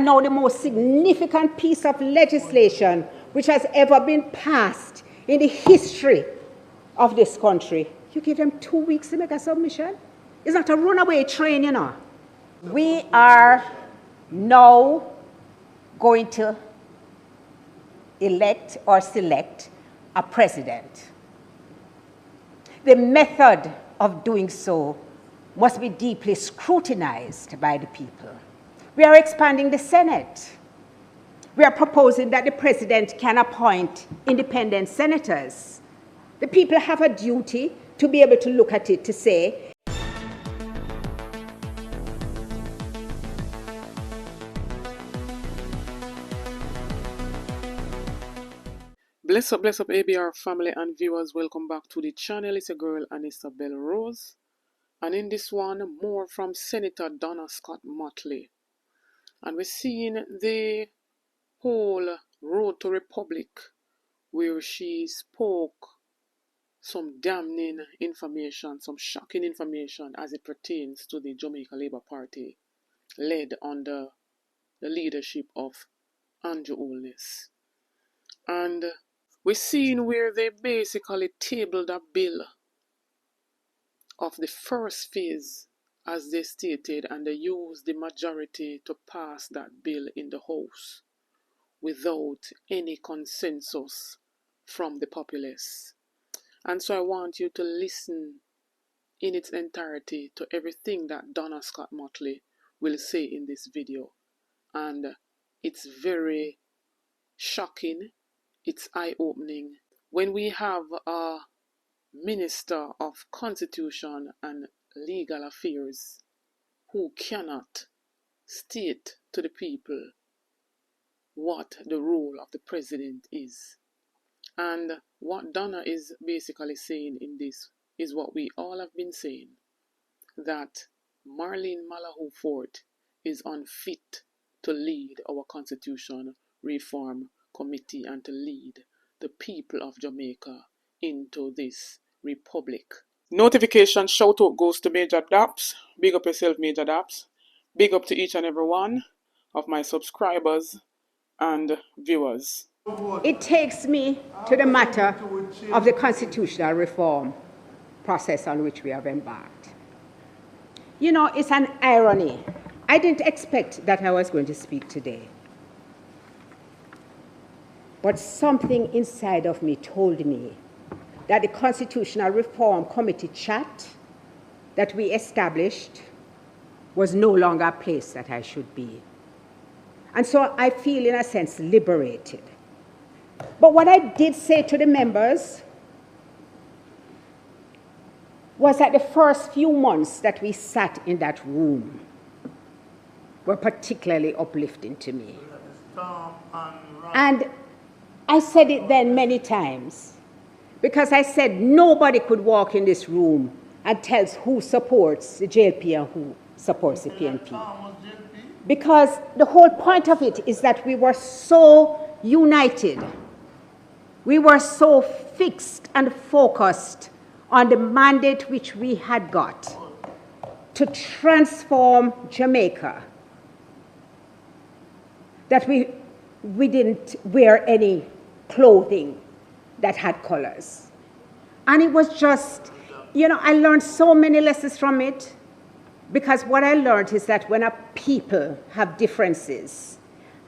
Now the most significant piece of legislation which has ever been passed in the history of this country. You give them 2 weeks to make a submission? It's not a runaway train, you know. We are now going to elect or select a president. The method of doing so must be deeply scrutinized by the people. We are expanding the Senate. We are proposing that the president can appoint independent senators. The people have a duty to be able to look at it to say, Bless up ABR family and viewers. Welcome back to the channel. It's a girl and Isabel Rose. And in this one, more from Senator Donna Scott Mottley. And we're seeing the whole road to Republic where she spoke some damning information, some shocking information as it pertains to the Jamaica Labour Party led under the leadership of Andrew Holness. And we're seeing where they basically tabled a bill of the first phase, as they stated, and they used the majority to pass that bill in the House without any consensus from the populace. And so I want you to listen in its entirety to everything that Donna Scott Mottley will say in this video. And it's very shocking. It's eye-opening when we have a Minister of Constitution and Legal Affairs who cannot state to the people what the role of the president is. And what Donna is basically saying in this is what we all have been saying, that Marlene Malahou Fort is unfit to lead our Constitution Reform Committee and to lead the people of Jamaica into this republic. Notification shout out goes to Major Daps. Big up yourself, Major Daps. Big up to each and every one of my subscribers and viewers. it takes me to the matter of the constitutional reform process on which we have embarked. You know, it's an irony. I didn't expect that I was going to speak today. But something inside of me told me that the Constitutional Reform Committee chat that we established was no longer a place that I should be. And so I feel, in a sense, liberated. But what I did say to the members was that the first few months that we sat in that room were particularly uplifting to me. And I said it then many times, because I said nobody could walk in this room and tell us who supports the JLP and who supports the PNP. Because the whole point of it is that we were so united. We were so fixed and focused on the mandate which we had got to transform Jamaica that we didn't wear any clothing that had colors. And it was just, you know, I learned so many lessons from it, because what I learned is that when a people have differences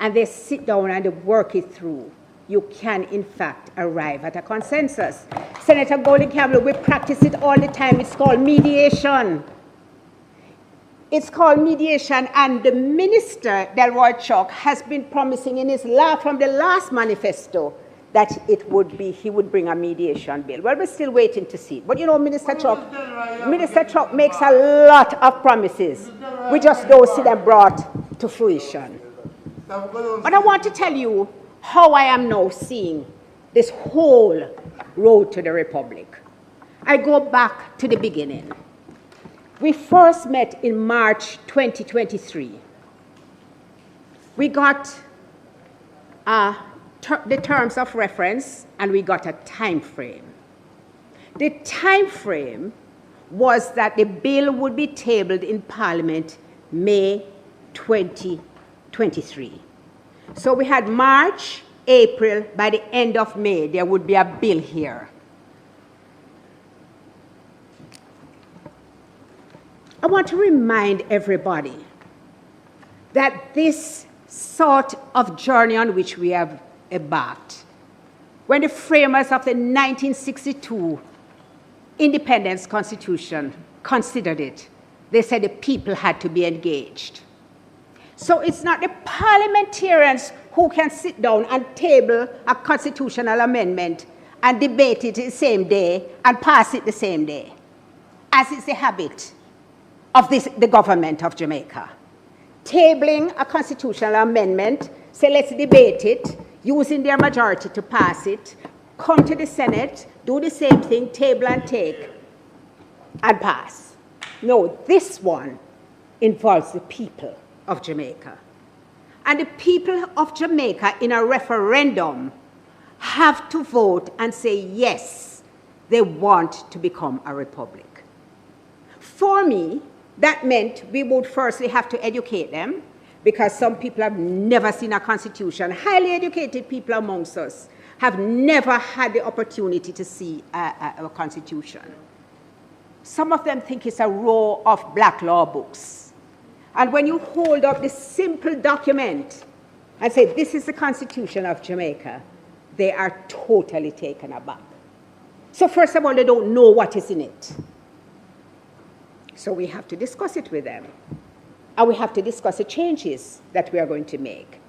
and they sit down and they work it through, you can, in fact, arrive at a consensus. Senator Golden Campbell, we practice it all the time. It's called mediation. It's called mediation, and the minister, Delroy Chuck, has been promising in his from the last manifesto that he would bring a mediation bill. Well, we're still waiting to see. But you know, Minister Chuck makes a lot of promises. We just don't see them brought to fruition. But I want to tell you how I am now seeing this whole road to the Republic. I go back to the beginning. We first met in March 2023. We got the terms of reference, and we got a time frame. The time frame was that the bill would be tabled in Parliament May 20 23. So we had March, April, by the end of May, there would be a bill here. I want to remind everybody that this sort of journey on which we have embarked, when the framers of the 1962 Independence Constitution considered it, they said the people had to be engaged. So it's not the parliamentarians who can sit down and table a constitutional amendment and debate it the same day and pass it the same day, as is the habit of the government of Jamaica. Tabling a constitutional amendment, say let's debate it, using their majority to pass it, come to the Senate, do the same thing, table and take, and pass. No, this one involves the people of Jamaica. And the people of Jamaica in a referendum have to vote and say yes, they want to become a republic. For me, that meant we would firstly have to educate them, because some people have never seen a constitution. Highly educated people amongst us have never had the opportunity to see a constitution. Some of them think it's a row of black law books. And when you hold up this simple document and say, this is the Constitution of Jamaica, they are totally taken aback. So first of all, they don't know what is in it. So we have to discuss it with them. And we have to discuss the changes that we are going to make.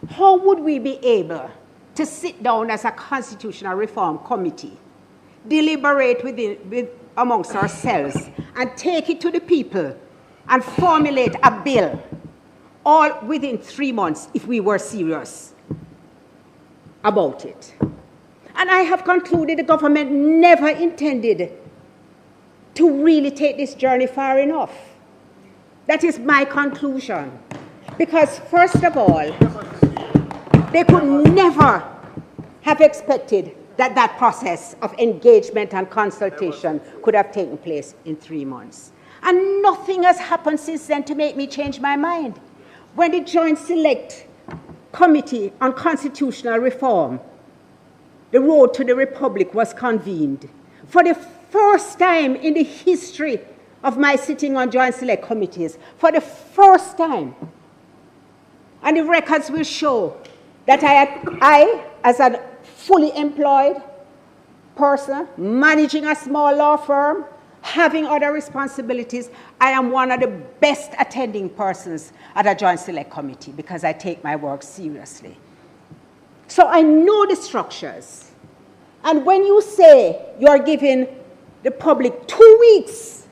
How would we be able to sit down as a constitutional reform committee, deliberate amongst ourselves, and take it to the people and formulate a bill all within 3 months if we were serious about it? And I have concluded the government never intended to really take this journey far enough. That is my conclusion. Because first of all, they could never have expected that that process of engagement and consultation could have taken place in 3 months. And nothing has happened since then to make me change my mind. When the Joint Select Committee on Constitutional Reform, the Road to the Republic, was convened, for the first time in the history of my sitting on Joint Select Committees, for the first time, and the records will show that I as a fully employed person, managing a small law firm, having other responsibilities, I am one of the best attending persons at a Joint Select Committee because I take my work seriously. So I know the structures. And when you say you are giving the public 2 weeks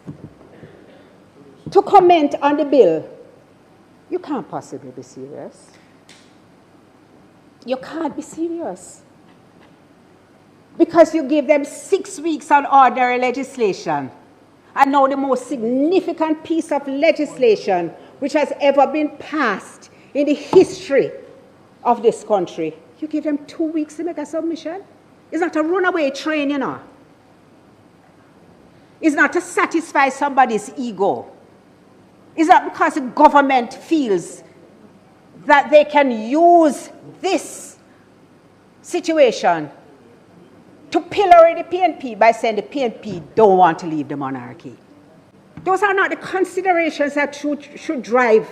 to comment on the bill, you can't possibly be serious. You can't be serious. Because you give them 6 weeks on ordinary legislation. And now the most significant piece of legislation which has ever been passed in the history of this country, you give them 2 weeks to make a submission? It's not a runaway train, you know. It's not to satisfy somebody's ego. It's not because the government feels that they can use this situation to pillory the PNP by saying the PNP don't want to leave the monarchy. Those are not the considerations that should drive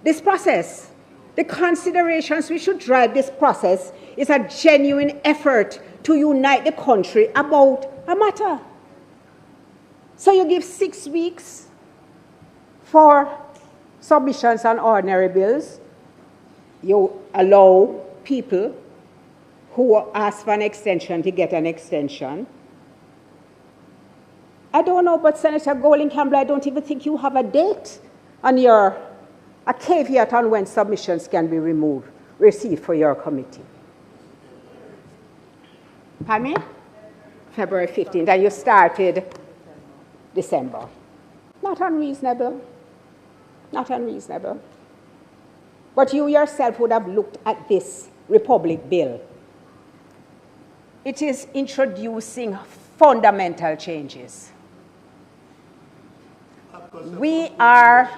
this process. The considerations which should drive this process is a genuine effort to unite the country about a matter. So you give 6 weeks for submissions on ordinary bills. You allow people who ask for an extension to get an extension. I don't know, but Senator Golding Campbell, I don't even think you have a date on a caveat on when submissions can be received for your committee. Pardon me? February 15th, and you started December. Not unreasonable. Not unreasonable. But you yourself would have looked at this Republic Bill. It is introducing fundamental changes. We are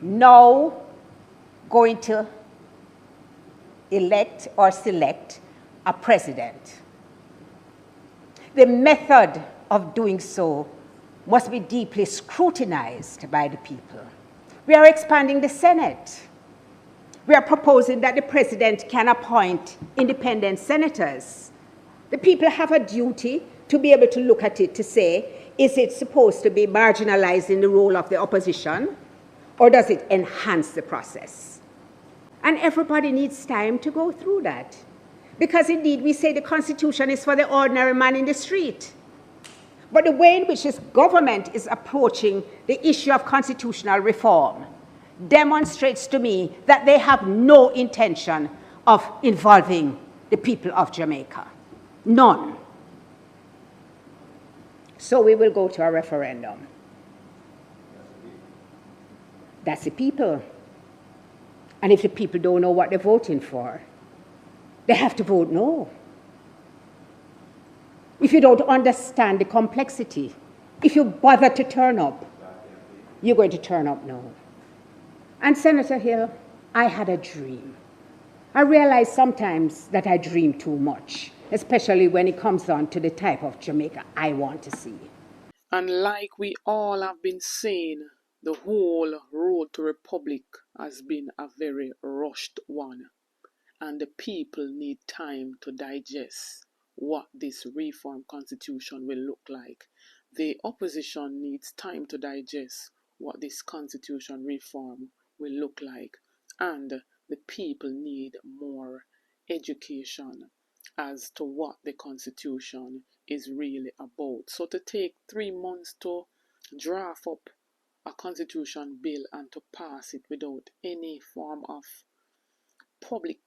now going to elect or select a president. The method of doing so must be deeply scrutinized by the people. We are expanding the Senate. We are proposing that the president can appoint independent senators. The people have a duty to be able to look at it to say, is it supposed to be marginalizing the role of the opposition, or does it enhance the process? And everybody needs time to go through that. Because indeed, we say the Constitution is for the ordinary man in the street. But the way in which this government is approaching the issue of constitutional reform demonstrates to me that they have no intention of involving the people of Jamaica. None. So we will go to a referendum. That's the people. And if the people don't know what they're voting for, they have to vote no. If you don't understand the complexity, if you bother to turn up, you're going to turn up no. And Senator Hill, I had a dream. I realize sometimes that I dream too much, especially when it comes down to the type of Jamaica I want to see. And like we all have been saying, the whole road to republic has been a very rushed one. And the people need time to digest what this reform constitution will look like. The opposition needs time to digest what this constitution reform will look like. And the people need more education as to what the constitution is really about. So to take 3 months to draft up a constitution bill and to pass it without any form of public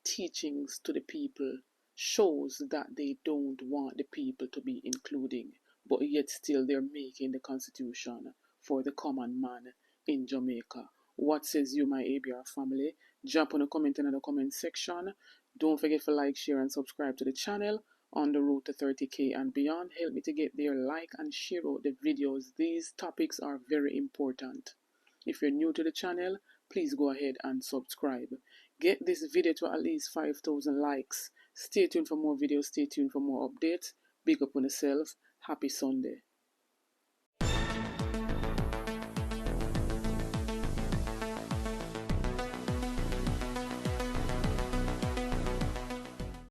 teachings to the people shows that they don't want the people to be including, but yet still they're making the constitution for the common man in Jamaica. What says you, my ABR family? Jump on a comment in the comment section. Don't forget to like, share, and subscribe to the channel. On the road to 30K and beyond, help me to get there. Like and share out the videos. These topics are very important. If you're new to the channel, please go ahead and subscribe. Get this video to at least 5,000 likes. Stay tuned for more videos. Stay tuned for more updates. Big up on yourself. Happy Sunday.